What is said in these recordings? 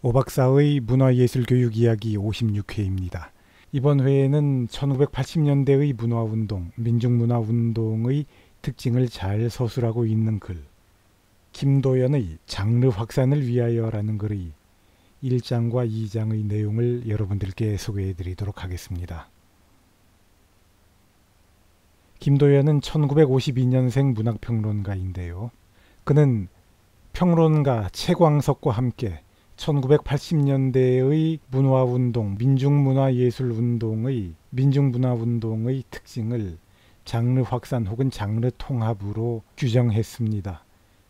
오 박사의 문화예술교육 이야기 56회입니다. 이번 회에는 1980년대의 문화운동, 민중문화운동의 특징을 잘 서술하고 있는 글, 김도연의 장르 확산을 위하여라는 글의 1장과 2장의 내용을 여러분들께 소개해 드리도록 하겠습니다. 김도연은 1952년생 문학평론가인데요. 그는 평론가 최광석과 함께 1980년대의 문화운동, 민중문화운동의 특징을 장르 확산 혹은 장르 통합으로 규정했습니다.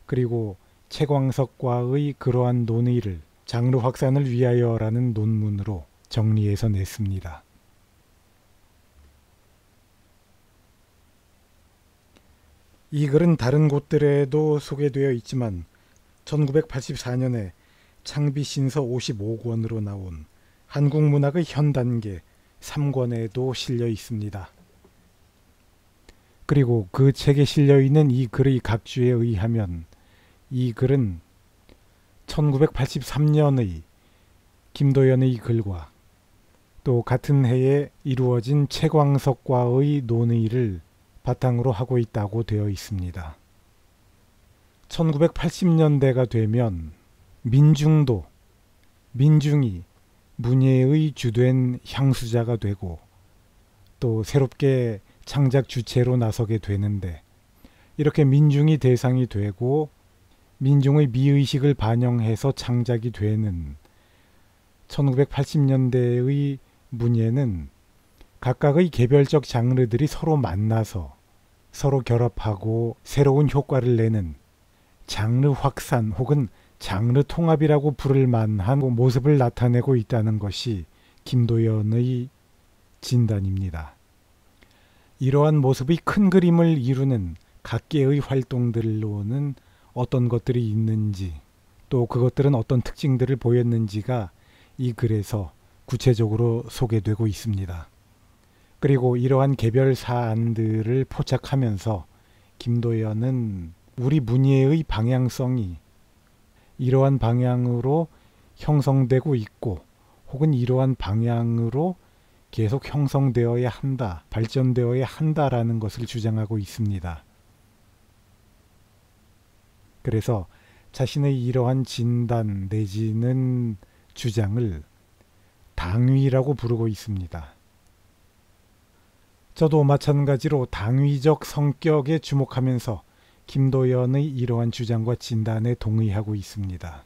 그리고 최광석과의 그러한 논의를 장르 확산을 위하여라는 논문으로 정리해서 냈습니다. 이 글은 다른 곳들에도 소개되어 있지만 1984년에 창비신서 55권으로 나온 한국문학의 현단계 3권에도 실려 있습니다. 그리고 그 책에 실려있는 이 글의 각주에 의하면 이 글은 1983년의 김도연의 글과 또 같은 해에 이루어진 최광석과의 논의를 바탕으로 하고 있다고 되어 있습니다. 1980년대가 되면 민중이 문예의 주된 향수자가 되고 또 새롭게 창작 주체로 나서게 되는데, 이렇게 민중이 대상이 되고 민중의 미의식을 반영해서 창작이 되는 1980년대의 문예는 각각의 개별적 장르들이 서로 만나서 서로 결합하고 새로운 효과를 내는 장르 확산 혹은 장르 통합이라고 부를 만한 모습을 나타내고 있다는 것이 김도연의 진단입니다. 이러한 모습의 큰 그림을 이루는 각계의 활동들로는 어떤 것들이 있는지, 또 그것들은 어떤 특징들을 보였는지가 이 글에서 구체적으로 소개되고 있습니다. 그리고 이러한 개별 사안들을 포착하면서 김도연은 우리 문예의 방향성이 이러한 방향으로 형성되고 있고 혹은 이러한 방향으로 계속 형성되어야 한다, 발전되어야 한다라는 것을 주장하고 있습니다. 그래서 자신의 이러한 진단 내지는 주장을 당위라고 부르고 있습니다. 저도 마찬가지로 당위적 성격에 주목하면서 김도연의 이러한 주장과 진단에 동의하고 있습니다.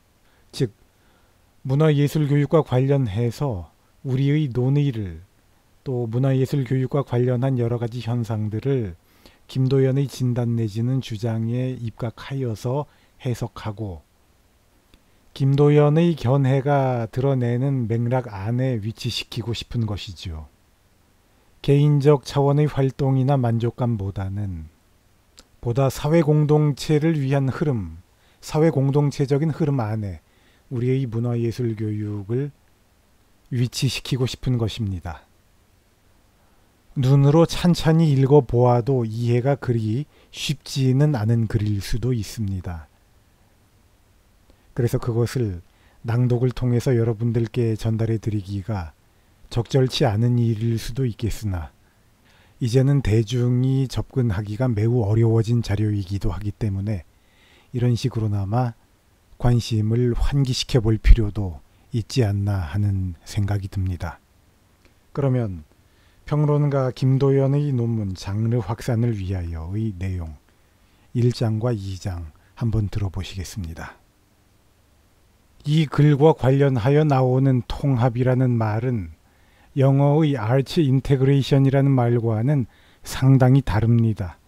즉, 문화예술교육과 관련해서 우리의 논의를, 또 문화예술교육과 관련한 여러 가지 현상들을 김도연의 진단 내지는 주장에 입각하여서 해석하고 김도연의 견해가 드러내는 맥락 안에 위치시키고 싶은 것이죠. 개인적 차원의 활동이나 만족감보다는 보다 사회공동체를 위한 흐름, 사회공동체적인 흐름 안에 우리의 문화예술교육을 위치시키고 싶은 것입니다. 눈으로 찬찬히 읽어보아도 이해가 그리 쉽지는 않은 글일 수도 있습니다. 그래서 그것을 낭독을 통해서 여러분들께 전달해 드리기가 적절치 않은 일일 수도 있겠으나, 이제는 대중이 접근하기가 매우 어려워진 자료이기도 하기 때문에 이런 식으로나마 관심을 환기시켜 볼 필요도 있지 않나 하는 생각이 듭니다. 그러면 평론가 김도연의 논문 장르 확산을 위하여의 내용 1장과 2장 한번 들어보시겠습니다. 이 글과 관련하여 나오는 통합이라는 말은 영어의 arts integration이라는 말과는 상당히 다릅니다.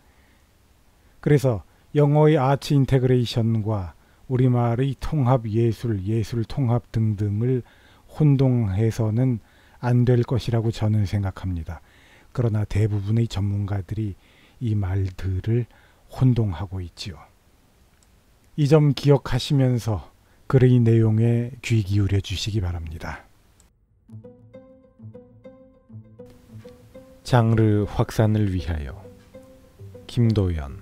그래서 영어의 arts integration과 우리말의 통합 예술, 예술 통합 등등을 혼동해서는 안 될 것이라고 저는 생각합니다. 그러나 대부분의 전문가들이 이 말들을 혼동하고 있지요. 이 점 기억하시면서 글의 내용에 귀 기울여 주시기 바랍니다. 장르 확산을 위하여 김도연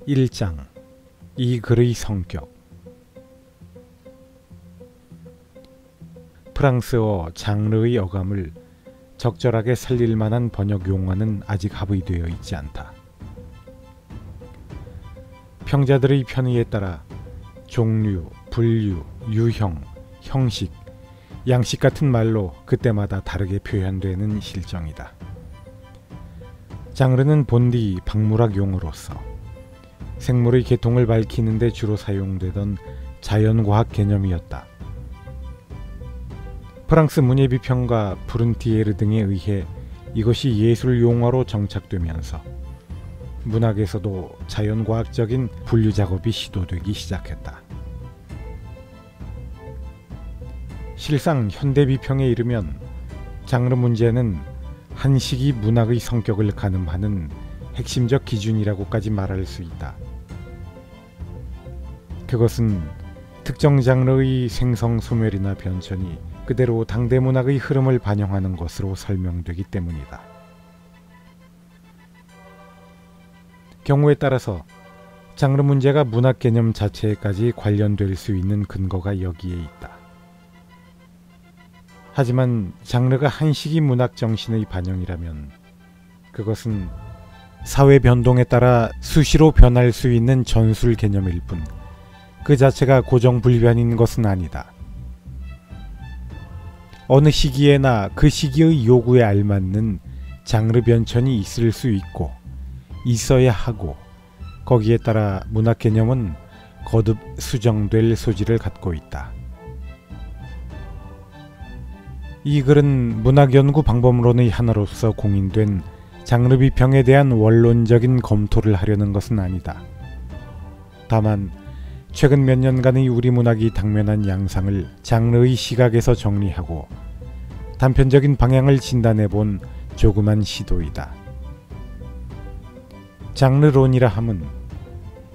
1장 이 글의 성격 프랑스어 장르의 어감을 적절하게 살릴 만한 번역 용어는 아직 합의되어 있지 않다. 평자들의 편의에 따라 종류, 분류, 유형, 형식, 양식 같은 말로 그때마다 다르게 표현되는 실정이다. 장르는 본디 박물학 용어로서 생물의 계통을 밝히는 데 주로 사용되던 자연과학 개념이었다. 프랑스 문예비평가 브룬티에르 등에 의해 이것이 예술 용어로 정착되면서 문학에서도 자연과학적인 분류 작업이 시도되기 시작했다. 실상 현대비평에 이르면 장르 문제는 한 시기 문학의 성격을 가늠하는 핵심적 기준이라고까지 말할 수 있다. 그것은 특정 장르의 생성 소멸이나 변천이 그대로 당대 문학의 흐름을 반영하는 것으로 설명되기 때문이다. 경우에 따라서 장르 문제가 문학 개념 자체에까지 관련될 수 있는 근거가 여기에 있다. 하지만 장르가 한 시기 문학 정신의 반영이라면 그것은 사회 변동에 따라 수시로 변할 수 있는 전술 개념일 뿐 그 자체가 고정불변인 것은 아니다. 어느 시기에나 그 시기의 요구에 알맞는 장르 변천이 있을 수 있고 있어야 하고 거기에 따라 문학 개념은 거듭 수정될 소지를 갖고 있다. 이 글은 문학 연구 방법론의 하나로서 공인된 장르 비평에 대한 원론적인 검토를 하려는 것은 아니다. 다만 최근 몇 년간의 우리 문학이 당면한 양상을 장르의 시각에서 정리하고 단편적인 방향을 진단해본 조그만 시도이다. 장르론이라 함은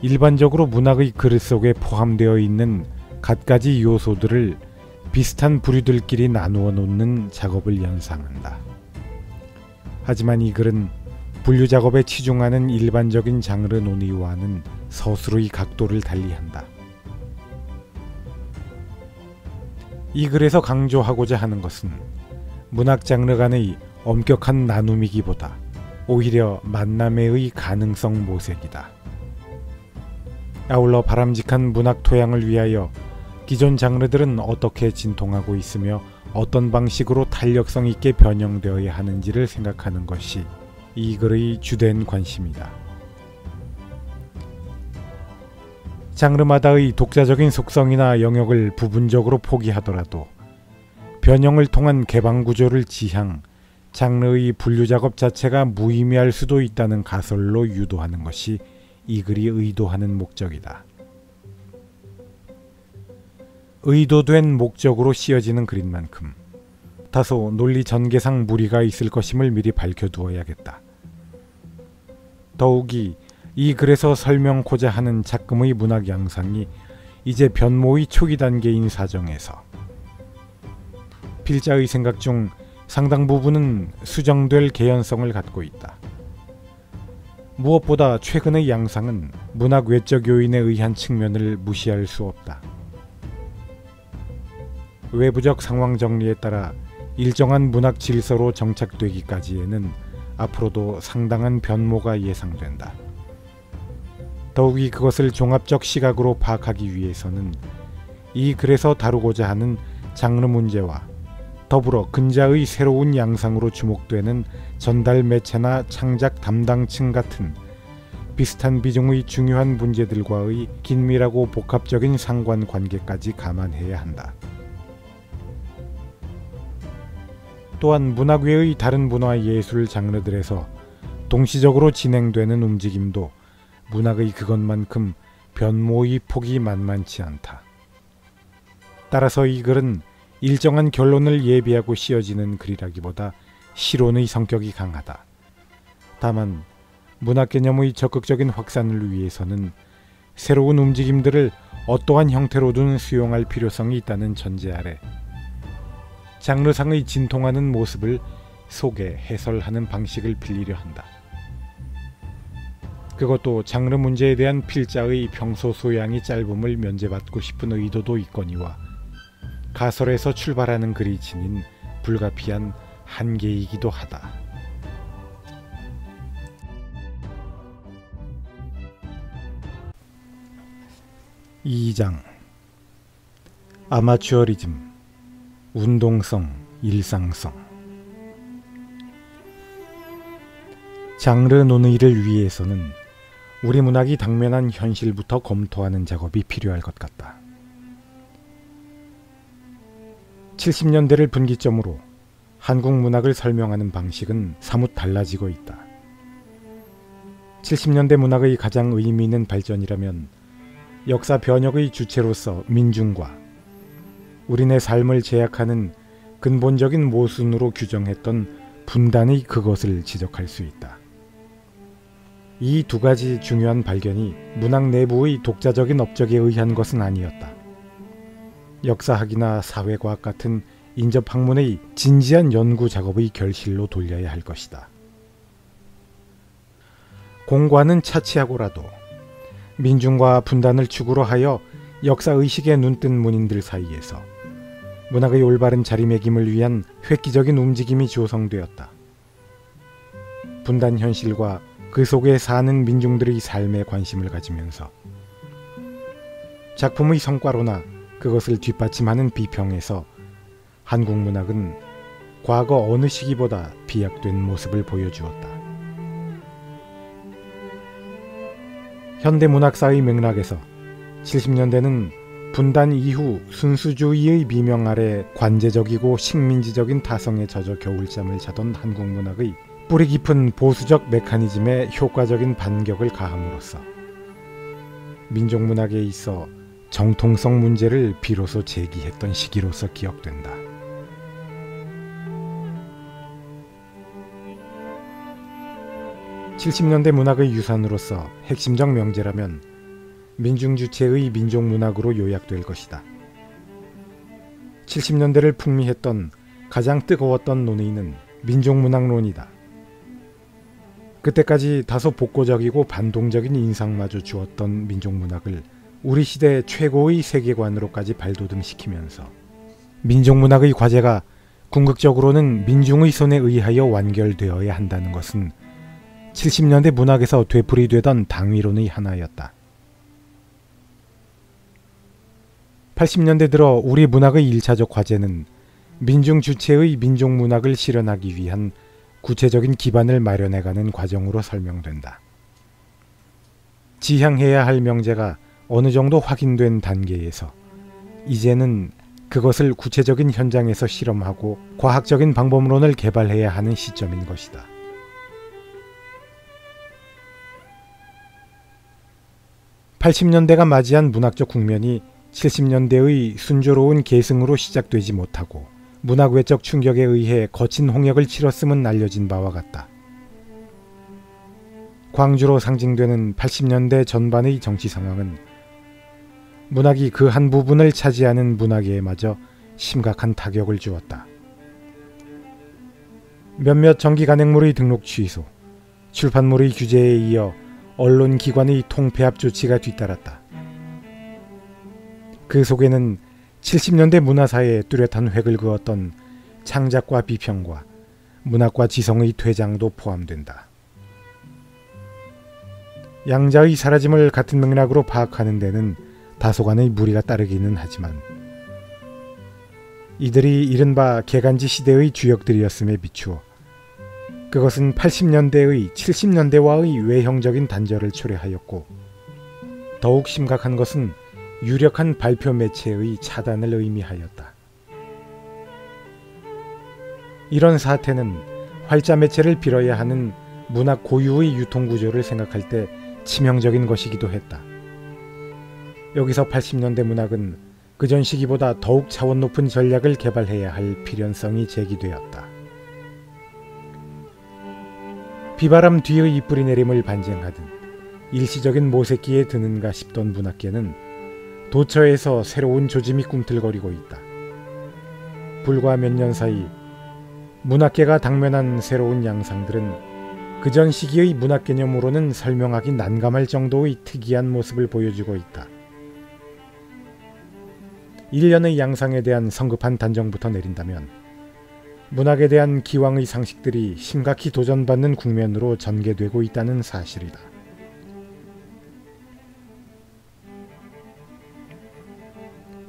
일반적으로 문학의 그릇 속에 포함되어 있는 갖가지 요소들을 비슷한 부류들끼리 나누어 놓는 작업을 연상한다. 하지만 이 글은 분류 작업에 치중하는 일반적인 장르 논의와는 서술의 각도를 달리한다. 이 글에서 강조하고자 하는 것은 문학 장르 간의 엄격한 나눔이기보다 오히려 만남의 가능성 모색이다. 아울러 바람직한 문학 토양을 위하여 기존 장르들은 어떻게 진통하고 있으며 어떤 방식으로 탄력성 있게 변형되어야 하는지를 생각하는 것이 이 글의 주된 관심이다. 장르마다의 독자적인 속성이나 영역을 부분적으로 포기하더라도 변형을 통한 개방 구조를 지향, 장르의 분류 작업 자체가 무의미할 수도 있다는 가설로 유도하는 것이 이 글이 의도하는 목적이다. 의도된 목적으로 씌어지는 글인 만큼 다소 논리 전개상 무리가 있을 것임을 미리 밝혀두어야겠다. 더욱이 이 글에서 설명코자 하는 작금의 문학 양상이 이제 변모의 초기 단계인 사정에서 필자의 생각 중 상당 부분은 수정될 개연성을 갖고 있다. 무엇보다 최근의 양상은 문학 외적 요인에 의한 측면을 무시할 수 없다. 외부적 상황 정리에 따라 일정한 문학 질서로 정착되기까지에는 앞으로도 상당한 변모가 예상된다. 더욱이 그것을 종합적 시각으로 파악하기 위해서는 이 글에서 다루고자 하는 장르 문제와 더불어 근자의 새로운 양상으로 주목되는 전달 매체나 창작 담당층 같은 비슷한 비중의 중요한 문제들과의 긴밀하고 복합적인 상관관계까지 감안해야 한다. 또한 문학 외의 다른 문화 예술 장르들에서 동시적으로 진행되는 움직임도 문학의 그것만큼 변모의 폭이 만만치 않다. 따라서 이 글은 일정한 결론을 예비하고 씌어지는 글이라기보다 시론의 성격이 강하다. 다만 문학 개념의 적극적인 확산을 위해서는 새로운 움직임들을 어떠한 형태로든 수용할 필요성이 있다는 전제 아래 장르상의 진통하는 모습을 소개, 해설하는 방식을 빌리려 한다. 그것도 장르 문제에 대한 필자의 평소 소양이 짧음을 면제받고 싶은 의도도 있거니와 가설에서 출발하는 글이 지닌 불가피한 한계이기도 하다. 2장 아마추어리즘, 운동성, 일상성. 장르 논의를 위해서는 우리 문학이 당면한 현실부터 검토하는 작업이 필요할 것 같다. 70년대를 분기점으로 한국 문학을 설명하는 방식은 사뭇 달라지고 있다. 70년대 문학의 가장 의미 있는 발전이라면 역사 변혁의 주체로서 민중과 우리네 삶을 제약하는 근본적인 모순으로 규정했던 분단의 그것을 지적할 수 있다. 이 두 가지 중요한 발견이 문학 내부의 독자적인 업적에 의한 것은 아니었다. 역사학이나 사회과학 같은 인접학문의 진지한 연구 작업의 결실로 돌려야 할 것이다. 공과는 차치하고라도 민중과 분단을 축으로 하여 역사의식에 눈뜬 문인들 사이에서 문학의 올바른 자리매김을 위한 획기적인 움직임이 조성되었다. 분단 현실과 그 속에 사는 민중들의 삶에 관심을 가지면서 작품의 성과로나 그것을 뒷받침하는 비평에서 한국 문학은 과거 어느 시기보다 비약된 모습을 보여주었다. 현대 문학사의 맥락에서 70년대는 분단 이후 순수주의의 미명 아래 관제적이고 식민지적인 타성에 젖어 겨울잠을 자던 한국 문학의 뿌리 깊은 보수적 메커니즘에 효과적인 반격을 가함으로써 민족문학에 있어 정통성 문제를 비로소 제기했던 시기로서 기억된다. (70년대) 문학의 유산으로서 핵심적 명제라면 민중주체의 민족문학으로 요약될 것이다. 70년대를 풍미했던 가장 뜨거웠던 논의는 민족문학론이다. 그때까지 다소 복고적이고 반동적인 인상마저 주었던 민족문학을 우리 시대 최고의 세계관으로까지 발돋움시키면서 민족문학의 과제가 궁극적으로는 민중의 손에 의하여 완결되어야 한다는 것은 70년대 문학에서 되풀이되던 당위론의 하나였다. 80년대 들어 우리 문학의 1차적 과제는 민중 주체의 민족문학을 실현하기 위한 구체적인 기반을 마련해가는 과정으로 설명된다. 지향해야 할 명제가 어느 정도 확인된 단계에서 이제는 그것을 구체적인 현장에서 실험하고 과학적인 방법론을 개발해야 하는 시점인 것이다. 80년대가 맞이한 문학적 국면이 70년대의 순조로운 계승으로 시작되지 못하고 문학 외적 충격에 의해 거친 홍역을 치렀음은 알려진 바와 같다. 광주로 상징되는 80년대 전반의 정치 상황은 문학이 그 한 부분을 차지하는 문학에마저 심각한 타격을 주었다. 몇몇 정기 간행물의 등록 취소, 출판물의 규제에 이어 언론기관의 통폐합 조치가 뒤따랐다. 그 속에는 70년대 문화사에 뚜렷한 획을 그었던 창작과 비평과 문학과 지성의 퇴장도 포함된다. 양자의 사라짐을 같은 맥락으로 파악하는 데는 다소간의 무리가 따르기는 하지만 이들이 이른바 개간지 시대의 주역들이었음에 비추어 그것은 80년대의 70년대와의 외형적인 단절을 초래하였고 더욱 심각한 것은 유력한 발표 매체의 차단을 의미하였다. 이런 사태는 활자 매체를 빌어야 하는 문학 고유의 유통구조를 생각할 때 치명적인 것이기도 했다. 여기서 80년대 문학은 그전 시기보다 더욱 차원 높은 전략을 개발해야 할 필연성이 제기되었다. 비바람 뒤의 이뿌리 내림을 반증하듯 일시적인 모새끼에 드는가 싶던 문학계는 도처에서 새로운 조짐이 꿈틀거리고 있다. 불과 몇 년 사이 문학계가 당면한 새로운 양상들은 그전 시기의 문학 개념으로는 설명하기 난감할 정도의 특이한 모습을 보여주고 있다. 일련의 양상에 대한 성급한 단정부터 내린다면 문학에 대한 기왕의 상식들이 심각히 도전받는 국면으로 전개되고 있다는 사실이다.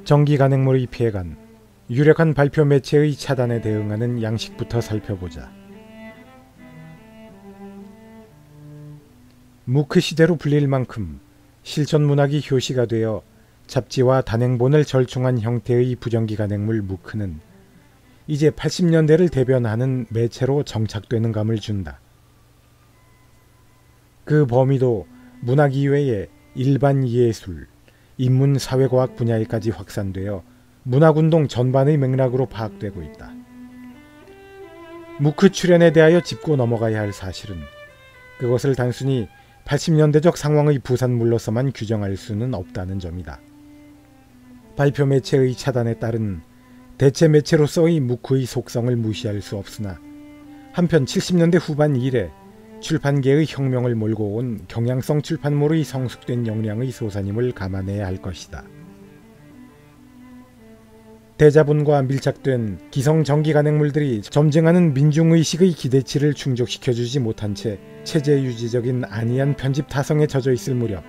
정기 간행물의 피해간, 유력한 발표 매체의 차단에 대응하는 양식부터 살펴보자. 무크 시대로 불릴 만큼 실전 문학이 효시가 되어 잡지와 단행본을 절충한 형태의 부정기 간행물 무크는 이제 80년대를 대변하는 매체로 정착되는 감을 준다. 그 범위도 문학 이외의 일반 예술, 인문 사회과학 분야에까지 확산되어 문학운동 전반의 맥락으로 파악되고 있다. 무크 출현에 대하여 짚고 넘어가야 할 사실은 그것을 단순히 80년대적 상황의 부산물로서만 규정할 수는 없다는 점이다. 발표 매체의 차단에 따른 대체 매체로서의 무크의 속성을 무시할 수 없으나 한편 70년대 후반 이래 출판계의 혁명을 몰고 온 경향성 출판물의 성숙된 역량의 솟아남을 감안해야 할 것이다. 대자본과 밀착된 기성 정기 간행물들이 점증하는 민중의식의 기대치를 충족시켜주지 못한 채 체제 유지적인 안이한 편집 타성에 젖어 있을 무렵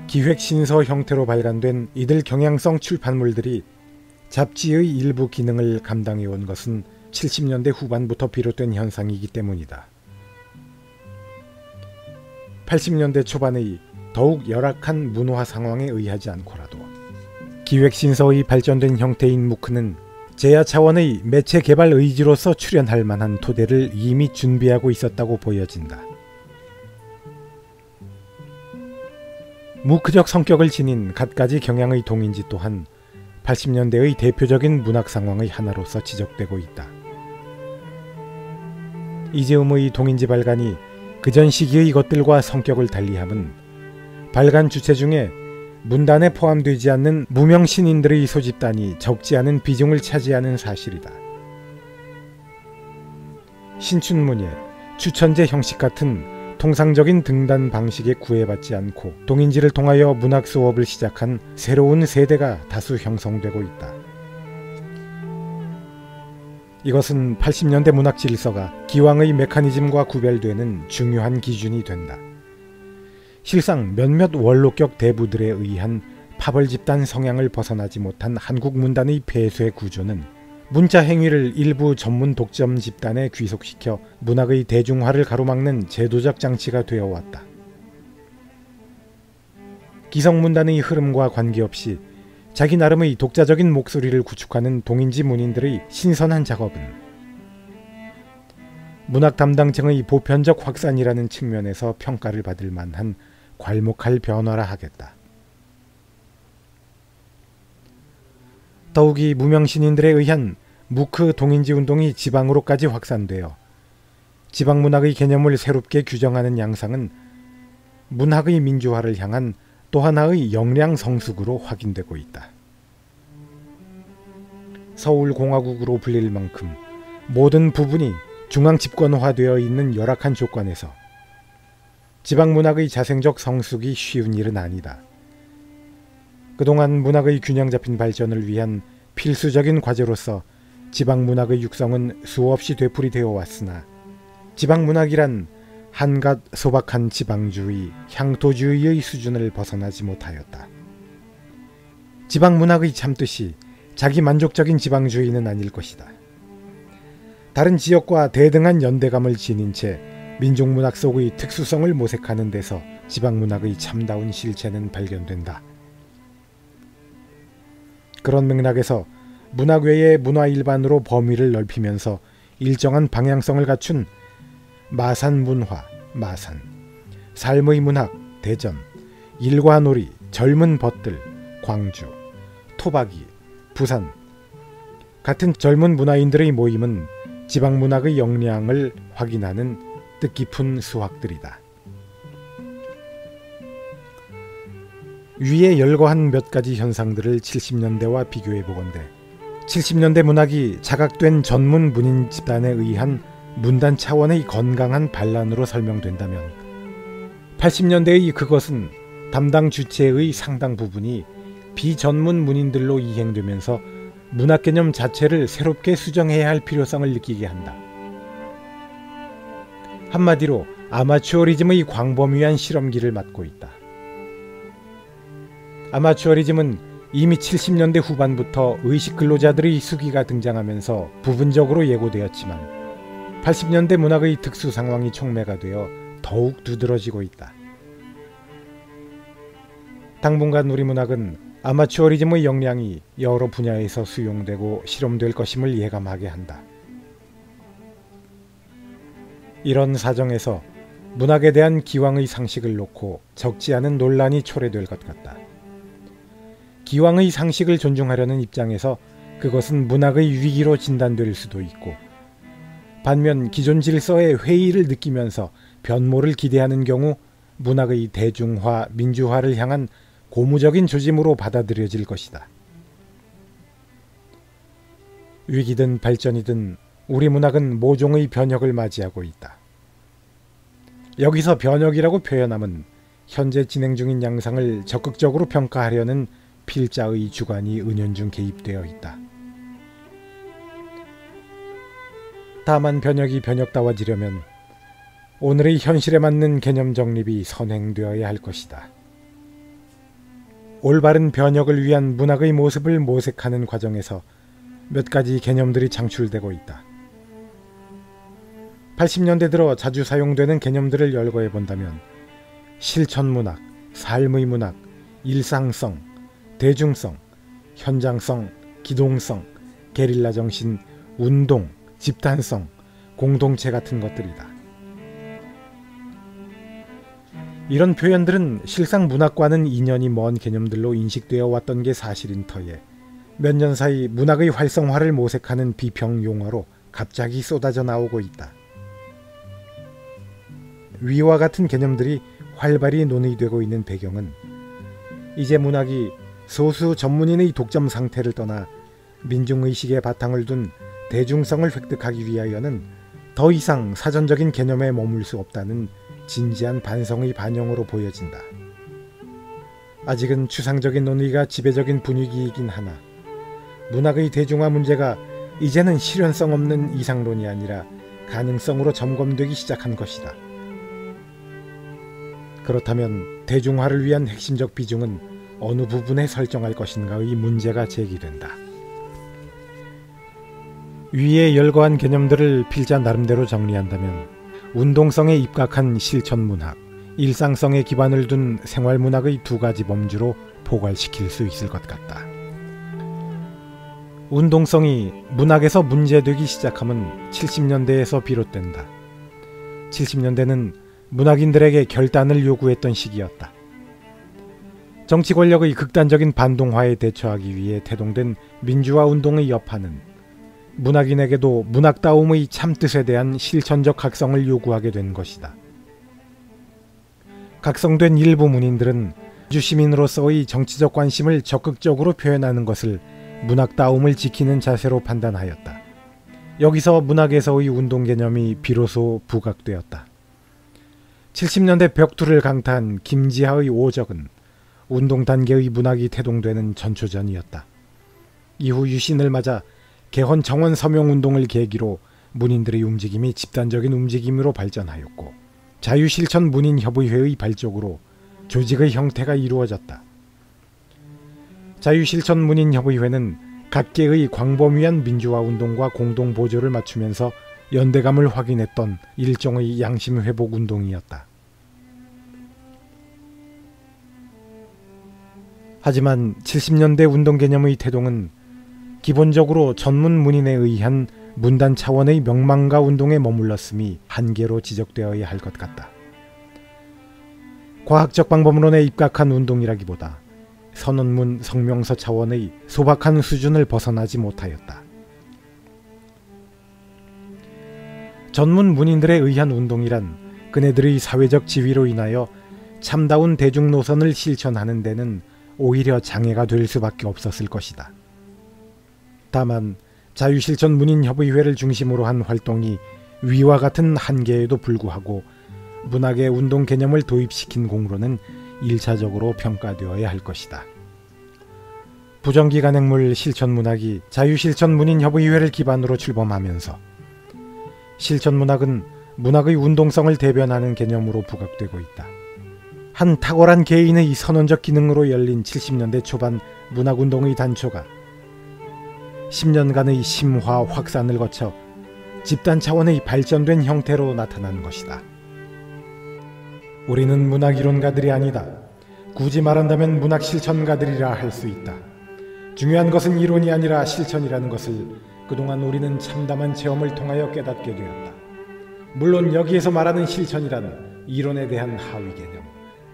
기획신서 형태로 발간된 이들 경향성 출판물들이 잡지의 일부 기능을 감당해온 것은 70년대 후반부터 비롯된 현상이기 때문이다. 80년대 초반의 더욱 열악한 문화 상황에 의하지 않고라도 기획신서의 발전된 형태인 무크는 제야 차원의 매체 개발 의지로서 출연할 만한 토대를 이미 준비하고 있었다고 보여진다. 무크적 성격을 지닌 갖가지 경향의 동인지 또한 80년대의 대표적인 문학 상황의 하나로서 지적되고 있다. 이재움의 동인지 발간이 그전 시기의 것들과 성격을 달리함은 발간 주체 중에 문단에 포함되지 않는 무명 신인들의 소집단이 적지 않은 비중을 차지하는 사실이다. 신춘문예, 추천제 형식 같은 통상적인 등단 방식에 구애받지 않고 동인지를 통하여 문학 수업을 시작한 새로운 세대가 다수 형성되고 있다. 이것은 80년대 문학 질서가 기왕의 메커니즘과 구별되는 중요한 기준이 된다. 실상 몇몇 원로격 대부들에 의한 파벌 집단 성향을 벗어나지 못한 한국 문단의 폐쇄 구조는 문자 행위를 일부 전문 독점 집단에 귀속시켜 문학의 대중화를 가로막는 제도적 장치가 되어왔다. 기성문단의 흐름과 관계없이 자기 나름의 독자적인 목소리를 구축하는 동인지 문인들의 신선한 작업은 문학 담당층의 보편적 확산이라는 측면에서 평가를 받을 만한 괄목할 변화라 하겠다. 더욱이 무명신인들에 의한 무크 동인지 운동이 지방으로까지 확산되어 지방문학의 개념을 새롭게 규정하는 양상은 문학의 민주화를 향한 또 하나의 역량 성숙으로 확인되고 있다. 서울공화국으로 불릴 만큼 모든 부분이 중앙 집권화되어 있는 열악한 조건에서 지방문학의 자생적 성숙이 쉬운 일은 아니다. 그동안 문학의 균형 잡힌 발전을 위한 필수적인 과제로서 지방문학의 육성은 수없이 되풀이되어 왔으나 지방문학이란 한갓 소박한 지방주의, 향토주의의 수준을 벗어나지 못하였다. 지방문학의 참뜻이 자기 만족적인 지방주의는 아닐 것이다. 다른 지역과 대등한 연대감을 지닌 채 민족문학 속의 특수성을 모색하는 데서 지방문학의 참다운 실체는 발견된다. 그런 맥락에서 문학 외의 문화 일반으로 범위를 넓히면서 일정한 방향성을 갖춘 마산문화, 마산, 삶의 문학, 대전, 일과놀이, 젊은 벗들, 광주, 토박이, 부산 같은 젊은 문화인들의 모임은 지방문학의 역량을 확인하는 뜻깊은 수확들이다. 위에 열거한 몇 가지 현상들을 70년대와 비교해보건대 70년대 문학이 자각된 전문 문인 집단에 의한 문단 차원의 건강한 반란으로 설명된다면 80년대의 그것은 담당 주체의 상당 부분이 비전문 문인들로 이행되면서 문학 개념 자체를 새롭게 수정해야 할 필요성을 느끼게 한다. 한마디로 아마추어리즘의 광범위한 실험기를 맞고 있다. 아마추어리즘은 이미 70년대 후반부터 의식 근로자들의 수기가 등장하면서 부분적으로 예고되었지만 80년대 문학의 특수 상황이 촉매가 되어 더욱 두드러지고 있다. 당분간 우리 문학은 아마추어리즘의 역량이 여러 분야에서 수용되고 실험될 것임을 예감하게 한다. 이런 사정에서 문학에 대한 기왕의 상식을 놓고 적지 않은 논란이 초래될 것 같다. 기왕의 상식을 존중하려는 입장에서 그것은 문학의 위기로 진단될 수도 있고, 반면 기존 질서의 회의를 느끼면서 변모를 기대하는 경우 문학의 대중화, 민주화를 향한 고무적인 조짐으로 받아들여질 것이다. 위기든 발전이든 우리 문학은 모종의 변혁을 맞이하고 있다. 여기서 변혁이라고 표현함은 현재 진행 중인 양상을 적극적으로 평가하려는 필자의 주관이 은연중 개입되어 있다. 다만 변혁이 변혁다워지려면 오늘의 현실에 맞는 개념 정립이 선행되어야 할 것이다. 올바른 변혁을 위한 문학의 모습을 모색하는 과정에서 몇 가지 개념들이 창출되고 있다. 80년대 들어 자주 사용되는 개념들을 열거해 본다면 실천문학, 삶의 문학, 일상성, 대중성, 현장성, 기동성, 게릴라 정신, 운동, 집단성, 공동체 같은 것들이다. 이런 표현들은 실상 문학과는 인연이 먼 개념들로 인식되어 왔던 게 사실인 터에 몇 년 사이 문학의 활성화를 모색하는 비평 용어로 갑자기 쏟아져 나오고 있다. 위와 같은 개념들이 활발히 논의되고 있는 배경은 이제 문학이 소수 전문인의 독점 상태를 떠나 민중의식의 바탕을 둔 대중성을 획득하기 위하여는 더 이상 사전적인 개념에 머물 수 없다는 진지한 반성의 반영으로 보여진다. 아직은 추상적인 논의가 지배적인 분위기이긴 하나 문학의 대중화 문제가 이제는 실현성 없는 이상론이 아니라 가능성으로 점검되기 시작한 것이다. 그렇다면 대중화를 위한 핵심적 비중은 어느 부분에 설정할 것인가의 문제가 제기된다. 위에 열거한 개념들을 필자 나름대로 정리한다면 운동성에 입각한 실천문학, 일상성에 기반을 둔 생활문학의 두 가지 범주로 포괄시킬 수 있을 것 같다. 운동성이 문학에서 문제되기 시작함은 70년대에서 비롯된다. 70년대는 문학인들에게 결단을 요구했던 시기였다. 정치 권력의 극단적인 반동화에 대처하기 위해 태동된 민주화 운동의 여파는 문학인에게도 문학다움의 참뜻에 대한 실천적 각성을 요구하게 된 것이다. 각성된 일부 문인들은 민주시민으로서의 정치적 관심을 적극적으로 표현하는 것을 문학다움을 지키는 자세로 판단하였다. 여기서 문학에서의 운동 개념이 비로소 부각되었다. 70년대 벽두를 강타한 김지하의 오적은 운동 단계의 문학이 태동되는 전초전이었다. 이후 유신을 맞아 개헌 정원 서명 운동을 계기로 문인들의 움직임이 집단적인 움직임으로 발전하였고 자유실천 문인협의회의 발족으로 조직의 형태가 이루어졌다. 자유실천 문인협의회는 각계의 광범위한 민주화 운동과 공동 보조를 맞추면서 연대감을 확인했던 일종의 양심 회복 운동이었다. 하지만 70년대 운동 개념의 태동은 기본적으로 전문 문인에 의한 문단 차원의 명망가 운동에 머물렀음이 한계로 지적되어야 할 것 같다. 과학적 방법론에 입각한 운동이라기보다 선언문 성명서 차원의 소박한 수준을 벗어나지 못하였다. 전문 문인들에 의한 운동이란 그네들의 사회적 지위로 인하여 참다운 대중 노선을 실천하는 데는 오히려 장애가 될 수밖에 없었을 것이다. 다만 자유실천 문인협의회를 중심으로 한 활동이 위와 같은 한계에도 불구하고 문학의 운동 개념을 도입시킨 공로는 1차적으로 평가되어야 할 것이다. 부정기간행물 실천문학이 자유실천문인협의회를 기반으로 출범하면서 실천문학은 문학의 운동성을 대변하는 개념으로 부각되고 있다. 한 탁월한 개인의 선언적 기능으로 열린 70년대 초반 문학운동의 단초가 10년간의 심화 확산을 거쳐 집단 차원의 발전된 형태로 나타난 것이다. 우리는 문학이론가들이 아니다. 굳이 말한다면 문학실천가들이라 할 수 있다. 중요한 것은 이론이 아니라 실천이라는 것을 그동안 우리는 참담한 체험을 통하여 깨닫게 되었다. 물론 여기에서 말하는 실천이란 이론에 대한 하위 개념,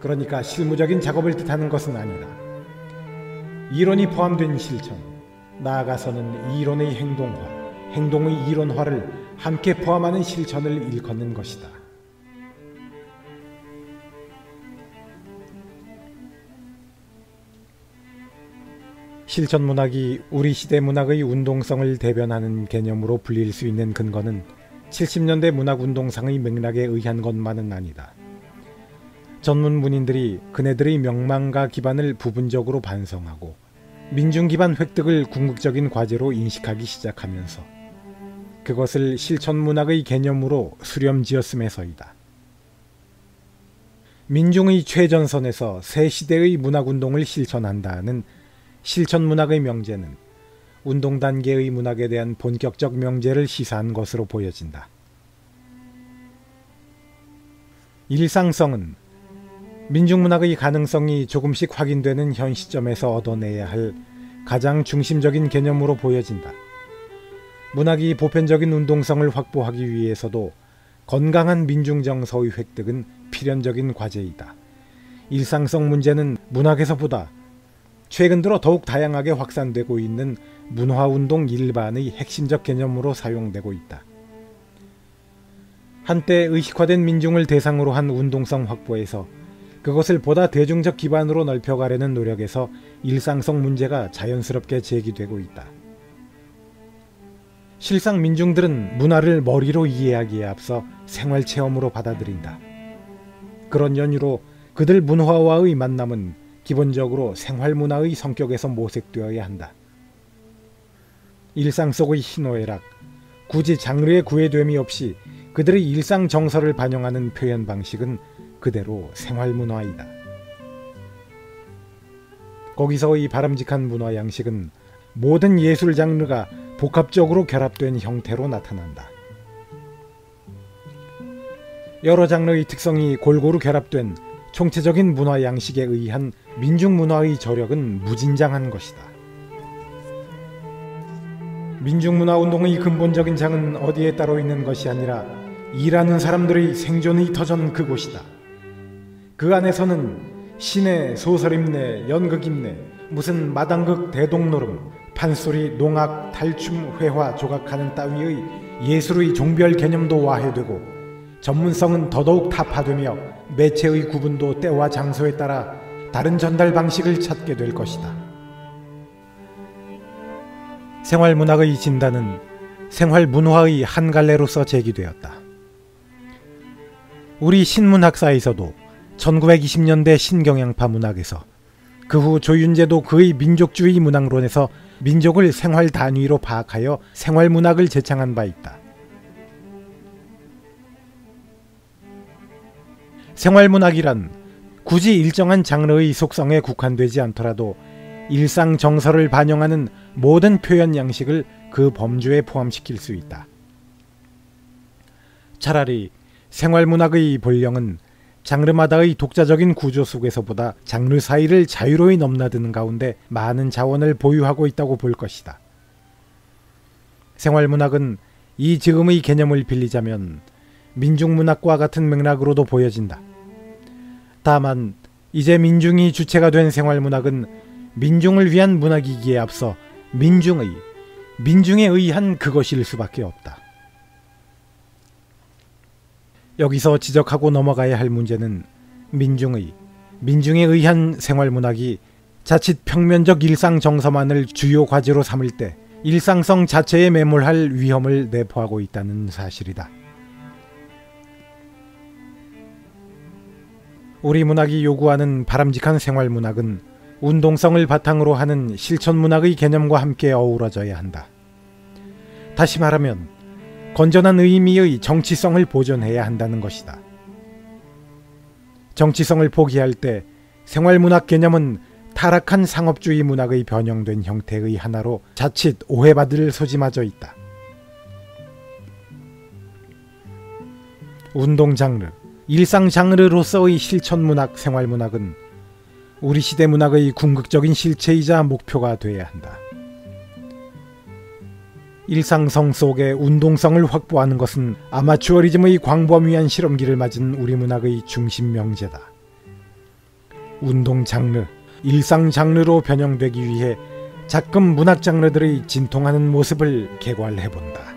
그러니까 실무적인 작업을 뜻하는 것은 아니다. 이론이 포함된 실천, 나아가서는 이론의 행동화, 행동의 이론화를 함께 포함하는 실천을 일컫는 것이다. 실천문학이 우리 시대 문학의 운동성을 대변하는 개념으로 불릴 수 있는 근거는 70년대 문학운동상의 맥락에 의한 것만은 아니다. 전문 문인들이 그네들의 명망과 기반을 부분적으로 반성하고 민중 기반 획득을 궁극적인 과제로 인식하기 시작하면서 그것을 실천문학의 개념으로 수렴지었음에서이다. 민중의 최전선에서 새 시대의 문학운동을 실천한다는 실천문학의 명제는 운동 단계의 문학에 대한 본격적 명제를 시사한 것으로 보여진다. 일상성은 민중문학의 가능성이 조금씩 확인되는 현 시점에서 얻어내야 할 가장 중심적인 개념으로 보여진다. 문학이 보편적인 운동성을 확보하기 위해서도 건강한 민중정서의 획득은 필연적인 과제이다. 일상성 문제는 문학에서보다 최근 들어 더욱 다양하게 확산되고 있는 문화운동 일반의 핵심적 개념으로 사용되고 있다. 한때 의식화된 민중을 대상으로 한 운동성 확보에서 그것을 보다 대중적 기반으로 넓혀가려는 노력에서 일상성 문제가 자연스럽게 제기되고 있다. 실상 민중들은 문화를 머리로 이해하기에 앞서 생활체험으로 받아들인다. 그런 연유로 그들 문화와의 만남은 기본적으로 생활문화의 성격에서 모색되어야 한다. 일상 속의 희노애락, 굳이 장르의 구애됨이 없이 그들의 일상 정서를 반영하는 표현 방식은 그대로 생활문화이다. 거기서의 바람직한 문화 양식은 모든 예술 장르가 복합적으로 결합된 형태로 나타난다. 여러 장르의 특성이 골고루 결합된 총체적인 문화 양식에 의한 민중문화의 저력은 무진장한 것이다. 민중문화운동의 근본적인 장은 어디에 따로 있는 것이 아니라 일하는 사람들의 생존의 터전 그곳이다. 그 안에서는 시내, 소설임내, 연극임내, 무슨 마당극, 대동노름, 판소리, 농악, 탈춤, 회화, 조각하는 따위의 예술의 종별 개념도 와해되고 전문성은 더더욱 타파되며 매체의 구분도 때와 장소에 따라 다른 전달 방식을 찾게 될 것이다. 생활문학의 진단은 생활문화의 한 갈래로서 제기되었다. 우리 신문학사에서도 1920년대 신경향파 문학에서 그 후 조윤재도 그의 민족주의 문학론에서 민족을 생활 단위로 파악하여 생활문학을 제창한 바 있다. 생활문학이란 굳이 일정한 장르의 속성에 국한되지 않더라도 일상 정서를 반영하는 모든 표현 양식을 그 범주에 포함시킬 수 있다. 차라리 생활문학의 본령은 장르마다의 독자적인 구조 속에서보다 장르 사이를 자유로이 넘나드는 가운데 많은 자원을 보유하고 있다고 볼 것이다. 생활문학은 이 지금의 개념을 빌리자면 민중문학과 같은 맥락으로도 보여진다. 다만 이제 민중이 주체가 된 생활문학은 민중을 위한 문학이기에 앞서 민중에 의한 그것일 수밖에 없다. 여기서 지적하고 넘어가야 할 문제는 민중에 의한 생활문학이 자칫 평면적 일상 정서만을 주요 과제로 삼을 때 일상성 자체에 매몰할 위험을 내포하고 있다는 사실이다. 우리 문학이 요구하는 바람직한 생활문학은 운동성을 바탕으로 하는 실천문학의 개념과 함께 어우러져야 한다. 다시 말하면 건전한 의미의 정치성을 보존해야 한다는 것이다. 정치성을 포기할 때 생활문학 개념은 타락한 상업주의 문학의 변형된 형태의 하나로 자칫 오해받을 소지마저 있다. 운동 장르, 일상 장르로서의 실천문학, 생활문학은 우리 시대 문학의 궁극적인 실체이자 목표가 되어야 한다. 일상성 속에 운동성을 확보하는 것은 아마추어리즘의 광범위한 실험기를 맞은 우리 문학의 중심 명제다. 운동 장르, 일상 장르로 변형되기 위해 작금 문학 장르들의 진통하는 모습을 개괄해본다.